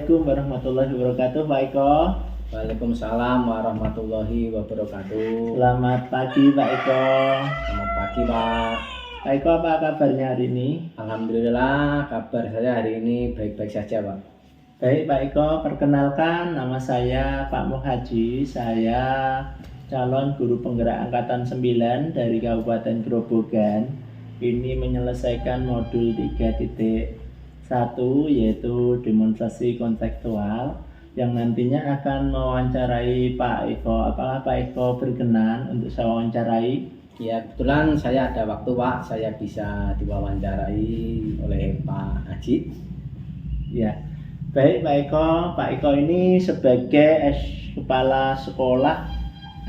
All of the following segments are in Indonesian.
Assalamualaikum warahmatullahi wabarakatuh, Pak Eko. Waalaikumsalam warahmatullahi wabarakatuh. Selamat pagi, Pak Eko. Selamat pagi, Pak. Pak Eko, apa kabarnya hari ini? Alhamdulillah, kabar saya hari ini baik-baik saja, Pak. Baik, Pak Eko, perkenalkan nama saya Pak Muhaji. Saya calon guru penggerak angkatan 9 dari Kabupaten Grobogan. Ini menyelesaikan modul 3.1 yaitu demonstrasi kontekstual yang nantinya akan mewawancarai Pak Eko. Apakah Pak Eko berkenan untuk saya wawancarai? Ya, kebetulan saya ada waktu, Pak. Saya bisa diwawancarai oleh Pak Haji. Ya, baik Pak Eko. Pak Eko ini sebagai kepala sekolah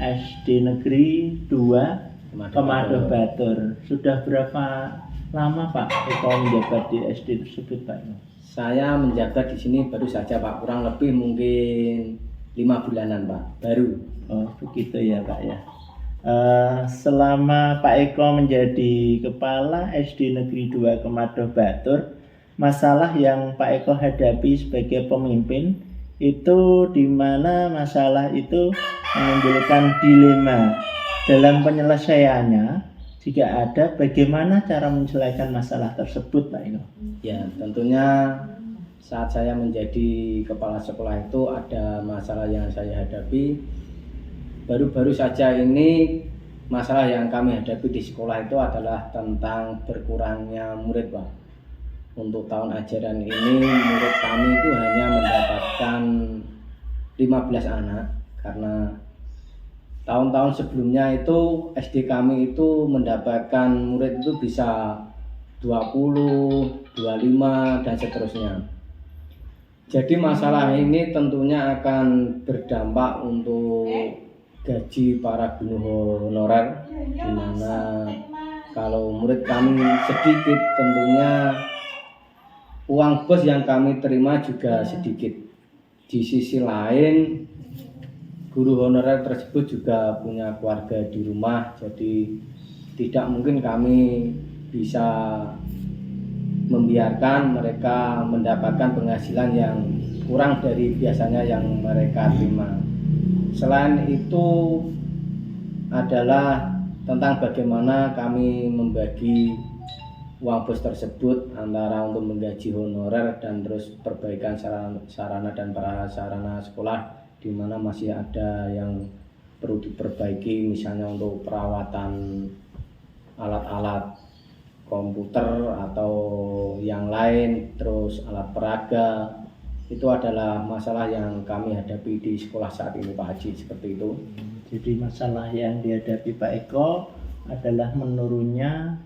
SD Negeri 2 Kemado Batur. Sudah berapa lama Pak Eko menjabat di SD tersebut, Pak Eko? Saya menjabat di sini baru saja, Pak. Kurang lebih mungkin 5 bulanan, Pak. Baru. Oh, begitu ya, Pak ya. Selama Pak Eko menjadi kepala SD Negeri 2 Kemado Batur, masalah yang Pak Eko hadapi sebagai pemimpin itu di mana masalah itu menimbulkan dilema dalam penyelesaiannya. Jika ada, bagaimana cara menyelesaikan masalah tersebut, Pak Eko? Ya, tentunya saat saya menjadi kepala sekolah itu ada masalah yang saya hadapi. Baru-baru saja ini masalah yang kami hadapi di sekolah itu adalah tentang berkurangnya murid, Pak. Untuk tahun ajaran ini murid kami itu hanya mendapatkan 15 anak karena tahun-tahun sebelumnya itu SD kami itu mendapatkan murid itu bisa 20, 25 dan seterusnya. Jadi masalah ini tentunya akan berdampak untuk gaji para guru honorer, di mana kalau murid kami sedikit tentunya uang bos yang kami terima juga sedikit. Di sisi lain guru honorer tersebut juga punya keluarga di rumah, jadi tidak mungkin kami bisa membiarkan mereka mendapatkan penghasilan yang kurang dari biasanya yang mereka terima. Selain itu adalah tentang bagaimana kami membagi uang bos tersebut antara untuk menggaji honorer dan terus perbaikan sarana dan prasarana sekolah, di mana masih ada yang perlu diperbaiki, misalnya untuk perawatan alat-alat komputer atau yang lain, terus alat peraga. Itu adalah masalah yang kami hadapi di sekolah saat ini, Pak Haji, seperti itu. Jadi masalah yang dihadapi Pak Eko adalah menurunnya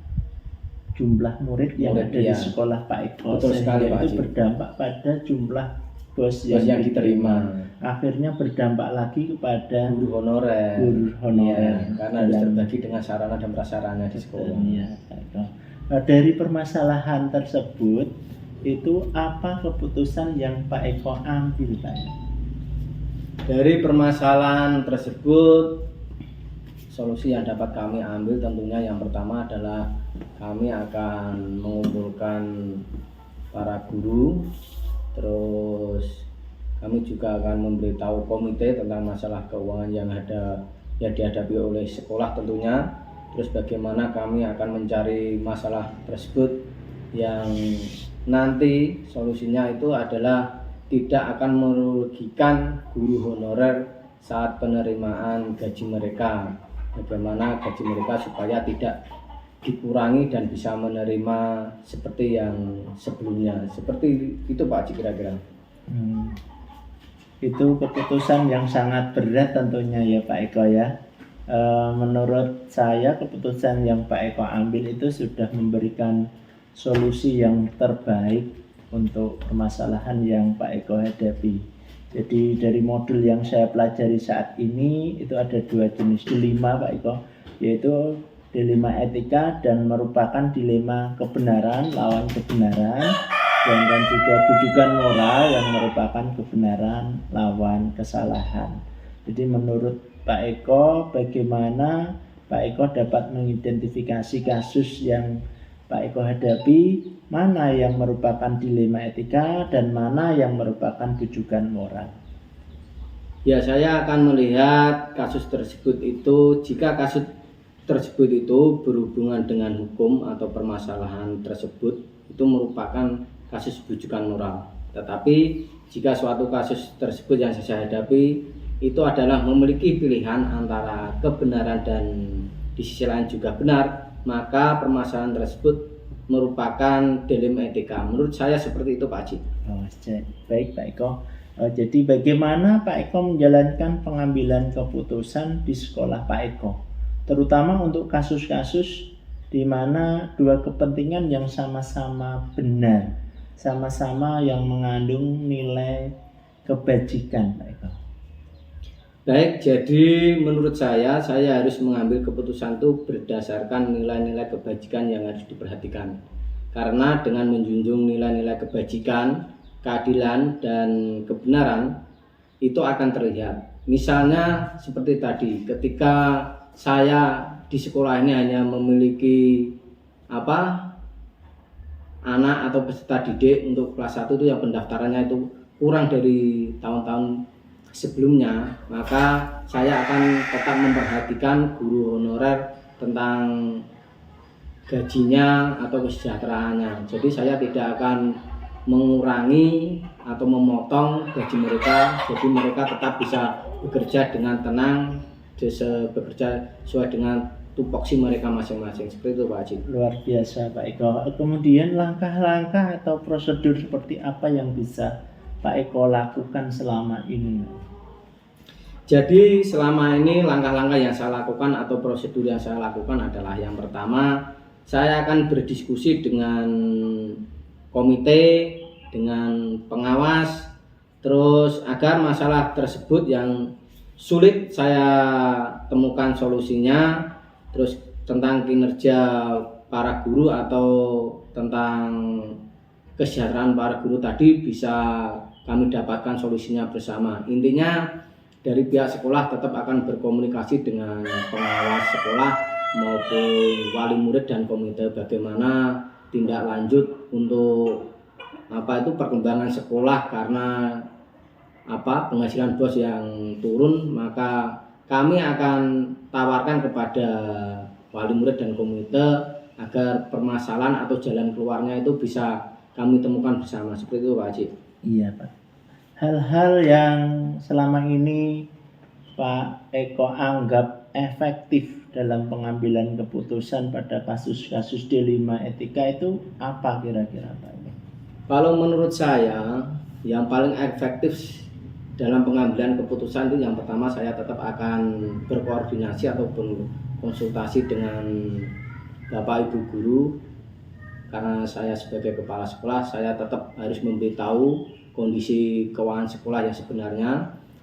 jumlah murid yang ada di sekolah Pak Eko. Betul sekali, Pak Haji. Itu berdampak pada jumlah bos yang diterima. Akhirnya berdampak lagi kepada guru honorer. Ya, karena harus terbagi dengan sarana dan prasarana di sekolah. Ya, dari permasalahan tersebut, itu apa keputusan yang Pak Eko ambil, Pak? Dari permasalahan tersebut, solusi yang dapat kami ambil tentunya yang pertama adalah kami akan mengumpulkan para guru, terus kami juga akan memberitahu komite tentang masalah keuangan yang dihadapi oleh sekolah tentunya. Terus bagaimana kami akan mencari masalah tersebut yang nanti solusinya itu adalah tidak akan merugikan guru honorer saat penerimaan gaji mereka. Bagaimana gaji mereka supaya tidak dikurangi dan bisa menerima seperti yang sebelumnya. Seperti itu, Pak Haji, kira-kira. Itu keputusan yang sangat berat tentunya ya Pak Eko ya. Menurut saya keputusan yang Pak Eko ambil itu sudah memberikan solusi yang terbaik untuk permasalahan yang Pak Eko hadapi. Jadi dari modul yang saya pelajari saat ini itu ada 2 jenis dilema, Pak Eko, yaitu dilema etika dan merupakan dilema kebenaran lawan kebenaran, dan juga bujukan moral yang merupakan kebenaran lawan kesalahan. Jadi menurut Pak Eko, bagaimana Pak Eko dapat mengidentifikasi kasus yang Pak Eko hadapi, mana yang merupakan dilema etika dan mana yang merupakan bujukan moral? Ya, saya akan melihat kasus tersebut itu, jika kasus tersebut itu berhubungan dengan hukum atau permasalahan tersebut, itu merupakan kasus bujukan moral. Tetapi jika suatu kasus tersebut yang saya hadapi itu adalah memiliki pilihan antara kebenaran dan di sisi lain juga benar, maka permasalahan tersebut merupakan dilema etika. Menurut saya seperti itu, Pak Haji. Oh, baik Pak Eko. Jadi bagaimana Pak Eko menjalankan pengambilan keputusan di sekolah Pak Eko, terutama untuk kasus-kasus di mana dua kepentingan yang sama-sama benar, sama-sama yang mengandung nilai kebajikan, Pak Eko? Baik, jadi menurut saya harus mengambil keputusan itu berdasarkan nilai-nilai kebajikan yang harus diperhatikan. Karena dengan menjunjung nilai-nilai kebajikan, keadilan, dan kebenaran, itu akan terlihat. Misalnya seperti tadi, ketika saya di sekolah ini hanya memiliki anak atau peserta didik untuk kelas 1 itu yang pendaftarannya itu kurang dari tahun-tahun sebelumnya, maka saya akan tetap memperhatikan guru honorer tentang gajinya atau kesejahteraannya. Jadi saya tidak akan mengurangi atau memotong gaji mereka, jadi mereka tetap bisa bekerja dengan tenang, bekerja sesuai dengan tupoksi mereka masing-masing. Seperti itu, Pak Haji. Luar biasa, Pak Eko. Kemudian langkah-langkah atau prosedur seperti apa yang bisa Pak Eko lakukan selama ini? Jadi selama ini langkah-langkah yang saya lakukan atau prosedur yang saya lakukan adalah, yang pertama, saya akan berdiskusi dengan komite, dengan pengawas, terus agar masalah tersebut yang sulit saya temukan solusinya, terus tentang kinerja para guru atau tentang kesejahteraan para guru tadi bisa kami dapatkan solusinya bersama. Intinya dari pihak sekolah tetap akan berkomunikasi dengan pengawas sekolah maupun wali murid dan komite bagaimana tindak lanjut untuk perkembangan sekolah, karena penghasilan bos yang turun, maka kami akan tawarkan kepada wali murid dan komite agar permasalahan atau jalan keluarnya itu bisa kami temukan bersama. Seperti itu, Pak Haji. Iya, Pak. Hal-hal yang selama ini Pak Eko anggap efektif dalam pengambilan keputusan pada kasus-kasus dilema etika itu apa kira-kira, Pak? Kalau menurut saya yang paling efektif dalam pengambilan keputusan itu, yang pertama saya tetap akan berkoordinasi ataupun konsultasi dengan Bapak Ibu guru. Karena saya sebagai kepala sekolah, saya tetap harus memberitahu kondisi keuangan sekolah yang sebenarnya.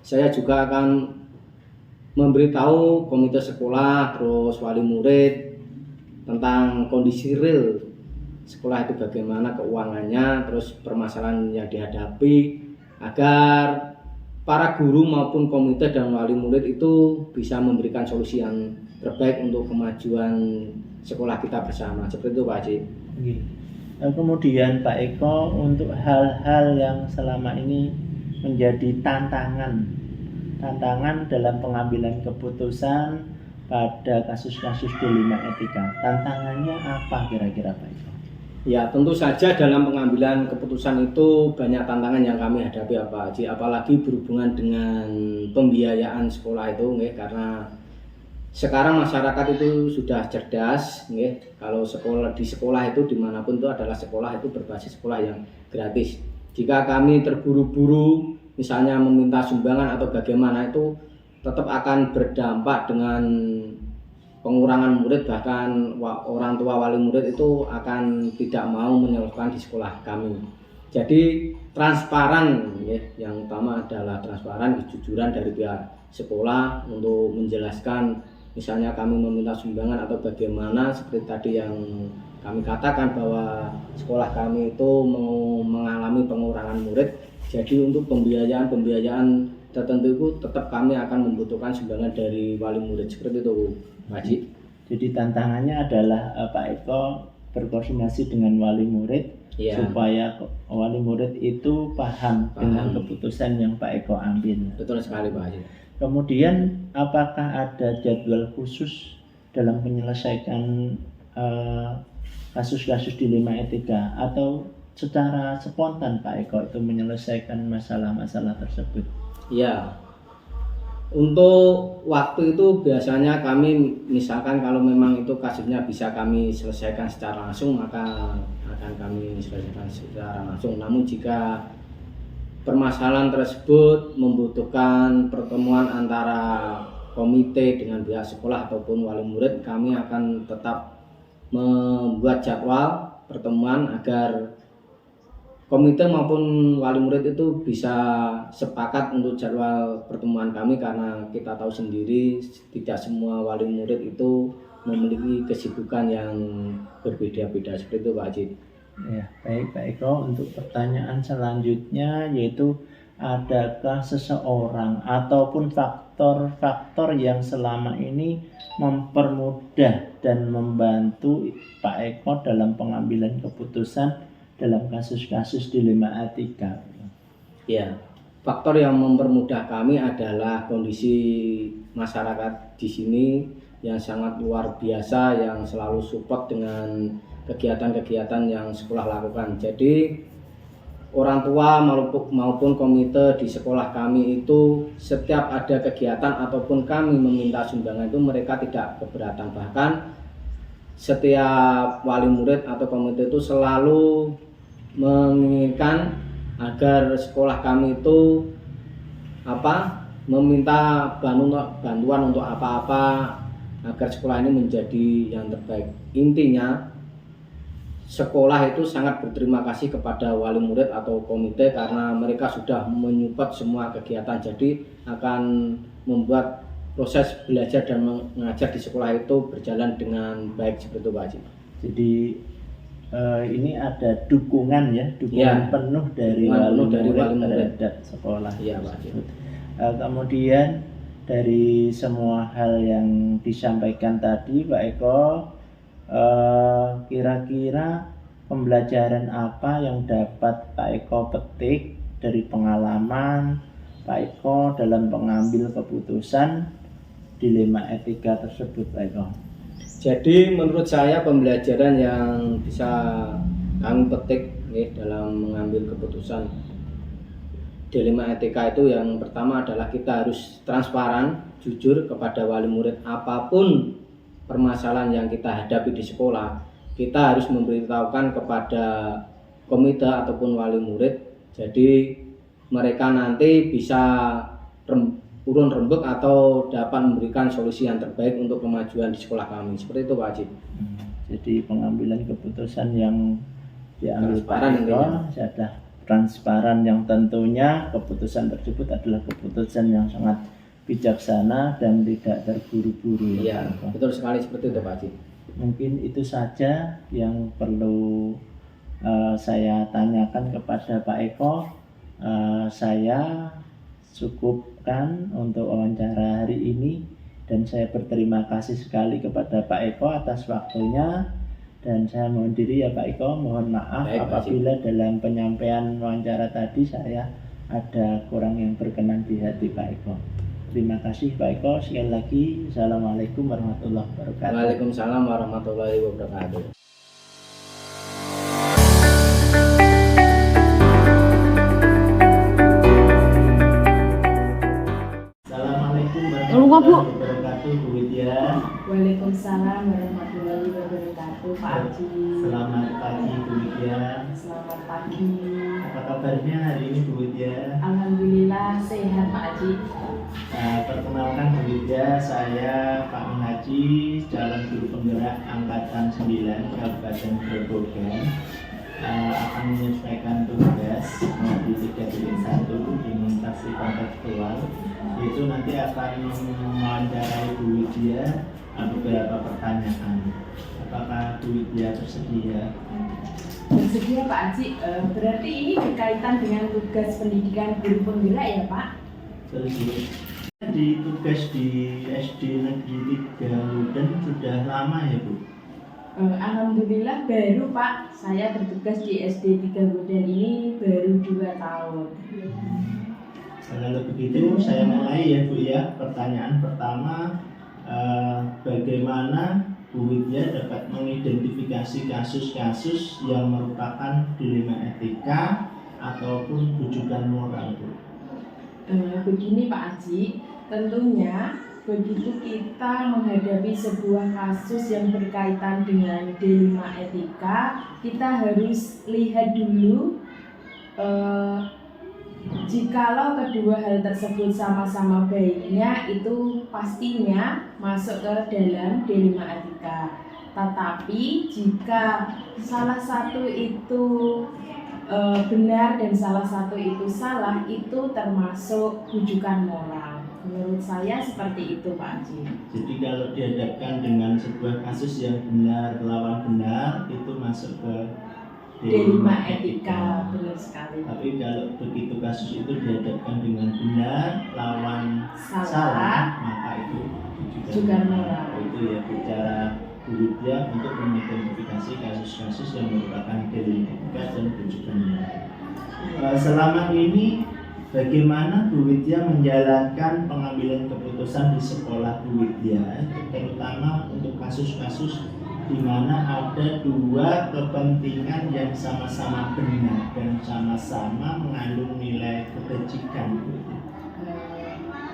Saya juga akan memberitahu komite sekolah, terus wali murid tentang kondisi real sekolah itu, bagaimana keuangannya, terus permasalahan yang dihadapi, agar para guru maupun komite dan wali murid itu bisa memberikan solusi yang terbaik untuk kemajuan sekolah kita bersama. Seperti itu, Pak Haji. Kemudian Pak Eko, untuk hal-hal yang selama ini menjadi tantangan dalam pengambilan keputusan pada kasus-kasus dilema etika, tantangannya apa kira-kira, Pak Eko? Ya, tentu saja dalam pengambilan keputusan itu banyak tantangan yang kami hadapi, Pak Haji, apalagi berhubungan dengan pembiayaan sekolah itu, karena sekarang masyarakat itu sudah cerdas, kalau di sekolah itu dimanapun itu adalah sekolah itu berbasis sekolah yang gratis. Jika kami terburu-buru misalnya meminta sumbangan atau bagaimana, itu tetap akan berdampak dengan pengurangan murid, bahkan orang tua wali murid itu akan tidak mau menyekolahkan di sekolah kami. Jadi transparan, yang utama adalah transparan, kejujuran dari pihak sekolah untuk menjelaskan, misalnya kami meminta sumbangan atau bagaimana, seperti tadi yang kami katakan bahwa sekolah kami itu mengalami pengurangan murid. Jadi untuk pembiayaan tertentu itu tetap kami akan membutuhkan sumbangan dari wali murid. Seperti itu, Pak Haji. Jadi tantangannya adalah Pak Eko berkoordinasi dengan wali murid Iya. supaya wali murid itu paham dengan keputusan yang Pak Eko ambil. Betul sekali Pak Haji. Kemudian apakah ada jadwal khusus dalam menyelesaikan kasus-kasus dilema etika atau secara spontan Pak Eko itu menyelesaikan masalah-masalah tersebut? Ya, untuk waktu itu biasanya kami misalkan kalau memang itu kasusnya bisa kami selesaikan secara langsung, maka akan kami selesaikan secara langsung. Namun jika permasalahan tersebut membutuhkan pertemuan antara komite dengan pihak sekolah ataupun wali murid, kami akan tetap membuat jadwal pertemuan agar komite maupun wali murid itu bisa sepakat untuk jadwal pertemuan kami, karena kita tahu sendiri tidak semua wali murid itu memiliki kesibukan yang berbeda-beda seperti itu Pak Haji. Ya, baik Pak Eko, untuk pertanyaan selanjutnya yaitu adakah seseorang ataupun faktor-faktor yang selama ini mempermudah dan membantu Pak Eko dalam pengambilan keputusan dalam kasus-kasus dilema etika? Ya, faktor yang mempermudah kami adalah kondisi masyarakat di sini yang sangat luar biasa, yang selalu support dengan kegiatan-kegiatan yang sekolah lakukan. Jadi orang tua maupun komite di sekolah kami itu setiap ada kegiatan ataupun kami meminta sumbangan itu mereka tidak keberatan. Bahkan setiap wali murid atau komite itu selalu menginginkan agar sekolah kami itu meminta bantuan untuk apa-apa agar sekolah ini menjadi yang terbaik. Intinya sekolah itu sangat berterima kasih kepada wali murid atau komite karena mereka sudah menyupport semua kegiatan, jadi akan membuat proses belajar dan mengajar di sekolah itu berjalan dengan baik seperti itu Pak Haji. Jadi ini ada dukungan penuh dari wali murid terhadap sekolah. Iya Pak Haji. Kemudian dari semua hal yang disampaikan tadi Pak Eko, kira-kira pembelajaran apa yang dapat Pak Eko petik dari pengalaman Pak Eko dalam mengambil keputusan dilema etika tersebut Pak Eko? Jadi menurut saya pembelajaran yang bisa kami petik dalam mengambil keputusan dilema etika itu yang pertama adalah kita harus transparan, jujur kepada wali murid. Apapun permasalahan yang kita hadapi di sekolah, kita harus memberitahukan kepada komite ataupun wali murid. Jadi mereka nanti bisa urun rembuk atau dapat memberikan solusi yang terbaik untuk kemajuan di sekolah kami. Seperti itu Pak Haji. Jadi pengambilan keputusan yang diambil transparan Pak Eko adalah transparan, yang tentunya keputusan tersebut adalah keputusan yang sangat bijaksana dan tidak terburu-buru. Iya, betul sekali seperti itu Pak Haji. Mungkin itu saja yang perlu saya tanyakan kepada Pak Eko. Saya cukupkan untuk wawancara hari ini dan saya berterima kasih sekali kepada Pak Eko atas waktunya, dan saya mohon diri ya Pak Eko, mohon maaf apabila dalam penyampaian wawancara tadi saya ada kurang yang berkenan di hati Pak Eko. Terima kasih Pak Eko, sekali lagi Assalamualaikum warahmatullahi wabarakatuh. Waalaikumsalam warahmatullahi wabarakatuh. Warahmatullahi wabarakatuh Bu Widya. Waalaikumsalam warahmatullahi wabarakatuh Pak Haji. Selamat pagi Bu Widya. Selamat pagi. Apa kabarnya hari ini Bu Widya? Alhamdulillah sehat Pak Haji. Perkenalkan Bu Widya, saya Pak Haji, calon guru penggerak angkatan 9 Kabupaten Grobogan, akan menyampaikan tugas di 3.1 di mutasi kontekstual, yaitu nanti akan mewawancarai Bu Widya beberapa pertanyaan. Apakah Bu Widya bersedia? Bersedia Pak Haji. Berarti ini berkaitan dengan tugas pendidikan guru penggerak ya Pak? Betul. Di tugas di SD Negeri 3 Luden sudah lama ya Bu? Alhamdulillah baru Pak, saya bertugas di SD 3 Godan ini baru 2 tahun. Kalau begitu saya mulai ya Bu ya. Pertanyaan pertama, bagaimana Bu Widya dapat mengidentifikasi kasus-kasus yang merupakan dilema etika ataupun rujukan moral Bu? Begini Pak Aji, tentunya begitu kita menghadapi sebuah kasus yang berkaitan dengan dilema etika, kita harus lihat dulu jikalau kedua hal tersebut sama-sama baiknya, itu pastinya masuk ke dalam dilema etika. Tetapi jika salah satu itu benar dan salah satu itu salah, itu termasuk rujukan moral. Menurut saya seperti itu Pak Haji. Jadi kalau dihadapkan dengan sebuah kasus yang benar lawan benar, itu masuk ke Dilema etika, benar sekali. Tapi kalau begitu kasus itu dihadapkan dengan benar lawan salah, maka itu rujukan moral. Itu ya bicara Bu Widya untuk mengidentifikasi kasus-kasus yang merupakan dilema etika dan rujukan moral. Selama ini bagaimana Bu Widya menjalankan pengambilan keputusan di sekolah Bu Widya, terutama untuk kasus-kasus di mana ada dua kepentingan yang sama-sama benar dan sama-sama mengandung nilai kebajikan.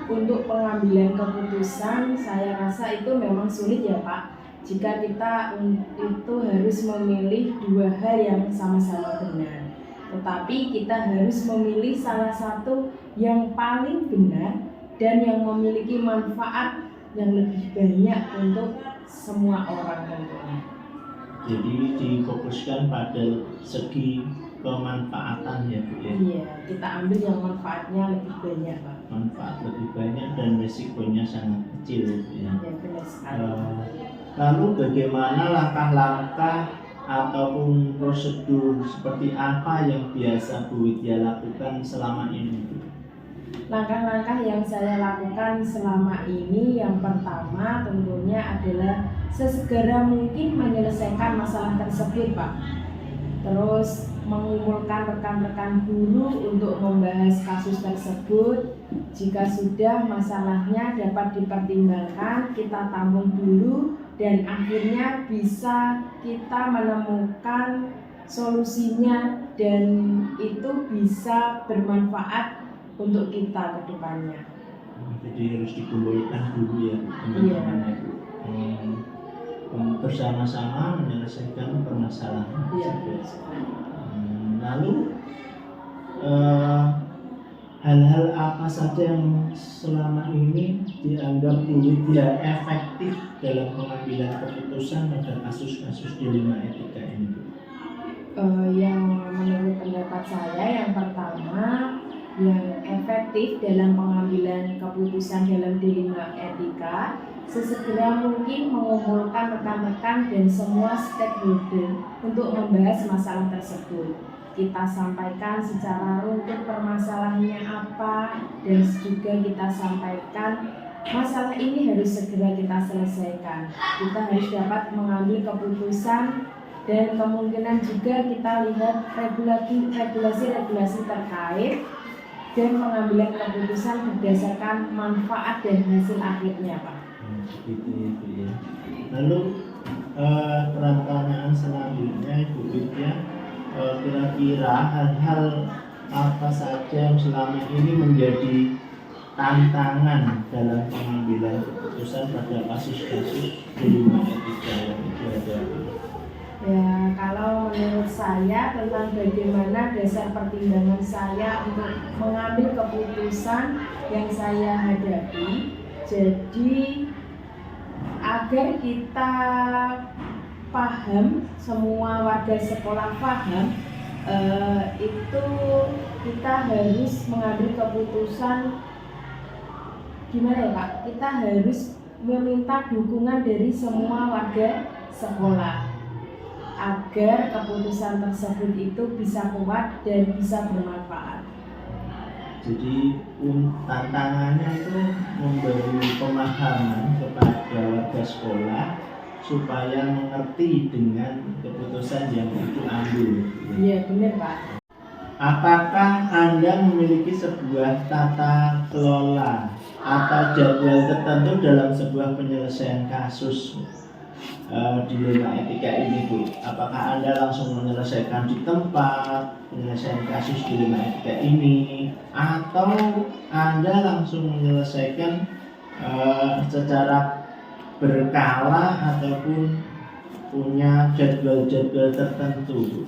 Untuk pengambilan keputusan, saya rasa itu memang sulit ya Pak. Jika kita itu harus memilih dua hal yang sama-sama benar, tetapi kita harus memilih salah satu yang paling benar dan yang memiliki manfaat yang lebih banyak untuk semua orang tentunya. Jadi difokuskan pada segi kemanfaatan ya Bu ya. Iya, kita ambil yang manfaatnya lebih banyak Pak. Manfaat lebih banyak dan risikonya sangat kecil ya. Ya benar sekali. Lalu bagaimana langkah-langkah ataupun prosedur seperti apa yang biasa Bu Widya lakukan selama ini Bu? Langkah-langkah yang saya lakukan selama ini, yang pertama tentunya adalah sesegera mungkin menyelesaikan masalah tersebut Pak. Terus mengumpulkan rekan-rekan guru untuk membahas kasus tersebut. Jika sudah masalahnya dapat dipertimbangkan, kita tampung dulu dan akhirnya bisa kita menemukan solusinya dan itu bisa bermanfaat untuk kita ke depannya. Jadi harus dikumpulkan dulu ya teman-teman ya Bu. Bersama-sama menyelesaikan permasalahan. Iya. Lalu hal-hal apa saja yang selama ini dianggap Bu Widya efektif dalam pengambilan keputusan pada kasus-kasus dilema etika ini Bu? Yang menurut pendapat saya, yang pertama yang efektif dalam pengambilan keputusan dalam dilema etika, sesegera mungkin mengumpulkan rekan-rekan dan semua stakeholder untuk membahas masalah tersebut. Kita sampaikan secara runtut permasalahannya apa, dan juga kita sampaikan masalah ini harus segera kita selesaikan. Kita harus dapat mengambil keputusan dan kemungkinan juga kita lihat regulasi-regulasi terkait dan pengambilan keputusan berdasarkan manfaat dan hasil akhirnya Pak. Begitu itu ya. Lalu pertanyaan selanjutnya Ibu Widya, kira-kira hal-hal apa saja yang selama ini menjadi tantangan dalam pengambilan keputusan pada kasus-kasus dilema etika yang dihadapi? Ya, kalau menurut saya tentang bagaimana dasar pertimbangan saya untuk mengambil keputusan yang saya hadapi, jadi agar kita paham, semua warga sekolah paham, itu kita harus mengambil keputusan gimana ya Pak? Kita harus meminta dukungan dari semua warga sekolah agar keputusan tersebut itu bisa kuat dan bisa bermanfaat. Jadi tantangannya itu memberi pemahaman kepada warga sekolah supaya mengerti dengan keputusan yang Ibu ambil. Iya, benar Pak. Apakah Anda memiliki sebuah tata kelola atau jadwal tertentu dalam sebuah penyelesaian kasus dilema etika ini, Bu? Apakah Anda langsung menyelesaikan di tempat penyelesaian kasus dilema etika ini, atau Anda langsung menyelesaikan secara berkala ataupun punya jadwal-jadwal tertentu, Bu?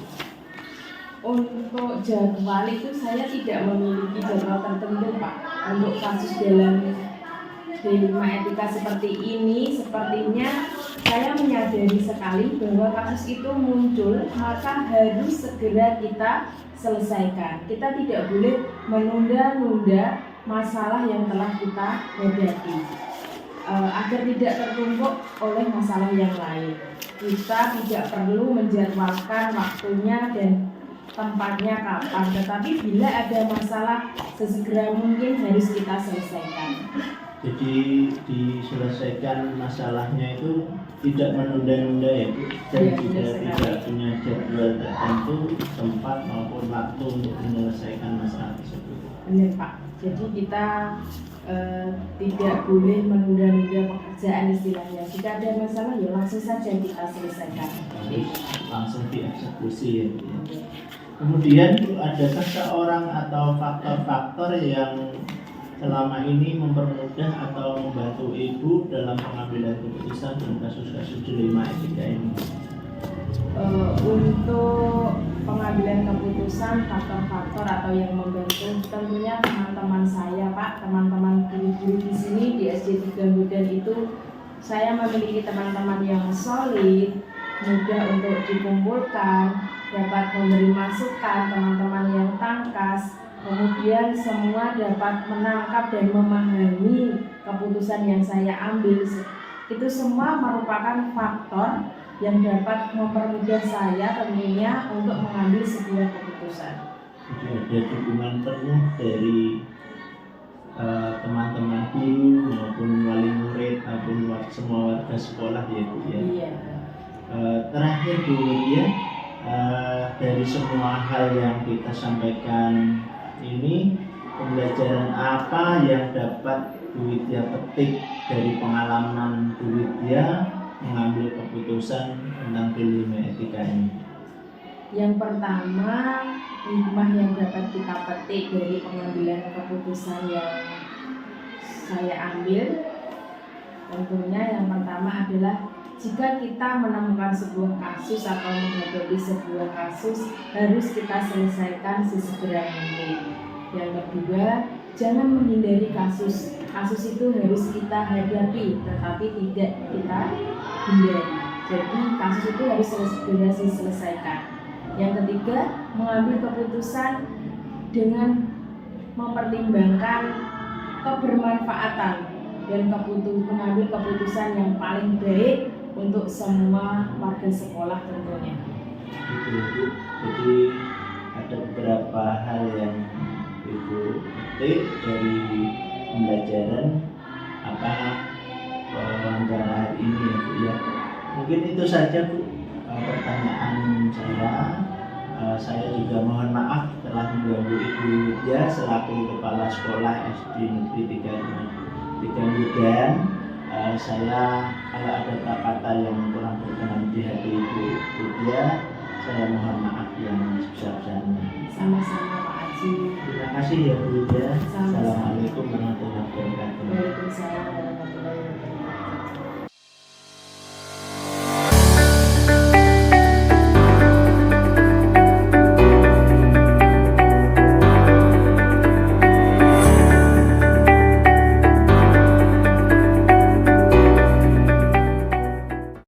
Untuk jadwal itu saya tidak memiliki jadwal tertentu Pak. Untuk kasus dalam dilema etika seperti ini, sepertinya saya menyadari sekali bahwa kasus itu muncul, maka harus segera kita selesaikan. Kita tidak boleh menunda-nunda masalah yang telah kita hadapi, agar tidak tertumpuk oleh masalah yang lain. Kita tidak perlu menjadwalkan waktunya dan tempatnya kapan, tetapi bila ada masalah sesegera mungkin harus kita selesaikan. Jadi diselesaikan masalahnya itu tidak menunda-nunda ya, Bu, dan Ya, tidak punya jadwal tertentu, tempat maupun waktu untuk menyelesaikan masalah tersebut. Benar Pak. Jadi kita tidak boleh menunda-nunda pekerjaan istilahnya. Jika ada masalah ya langsung saja kita selesaikan. Harus langsung dieksekusi ya, Bu, ya. Kemudian, Bu, adakah seorang atau faktor-faktor yang selama ini mempermudah atau membantu Ibu dalam pengambilan keputusan dalam kasus-kasus dilema etika ini? Untuk pengambilan keputusan, faktor-faktor atau yang membantu tentunya teman-teman saya Pak, teman-teman guru-guru di sini di SD 3 Hudan itu saya memiliki teman-teman yang solid, mudah untuk dikumpulkan, dapat memberi masukan, teman-teman yang tangkas, kemudian semua dapat menangkap dan memahami keputusan yang saya ambil. Itu semua merupakan faktor yang dapat mempermudah saya tentunya untuk mengambil sebuah keputusan. Jadi ada dukungan penuh dari teman-teman guru maupun wali murid maupun semua warga sekolah ya, Bu, ya. Iya. Terakhir, Bu ya, dari semua hal yang kita sampaikan ini, pembelajaran apa yang dapat Bu Widya petik dari pengalaman Bu Widya mengambil keputusan tentang dilema etika ini? Yang pertama, hikmah yang dapat kita petik dari pengambilan keputusan yang saya ambil, tentunya yang pertama adalah jika kita menemukan sebuah kasus atau menghadapi sebuah kasus, harus kita selesaikan sesegera mungkin. Yang kedua, jangan menghindari kasus. Kasus itu harus kita hadapi, tetapi tidak kita hindari. Jadi kasus itu harus segera diselesaikan. Yang ketiga, mengambil keputusan dengan mempertimbangkan kebermanfaatan dan mengambil keputusan yang paling baik untuk semua warga sekolah tentunya. Gitu, Bu. Jadi ada beberapa hal yang Ibu petik dari pembelajaran wawancara hari ini ya, Bu ya. Mungkin itu saja, Bu, pertanyaan saya. Saya juga mohon maaf telah mengganggu Ibu Widya selaku Kepala Sekolah SD Negeri 3 Hudan. Saya kalau ada kata-kata yang kurang berkenan di hati Ibu Widya, saya mohon maaf yang sebesar-besarnya. Sama-sama Pak Haji. Terima kasih ya Bu Widya. Sama-sama. Assalamualaikum warahmatullahi wabarakatuh. Waalaikumsalam warahmatullahi wabarakatuh.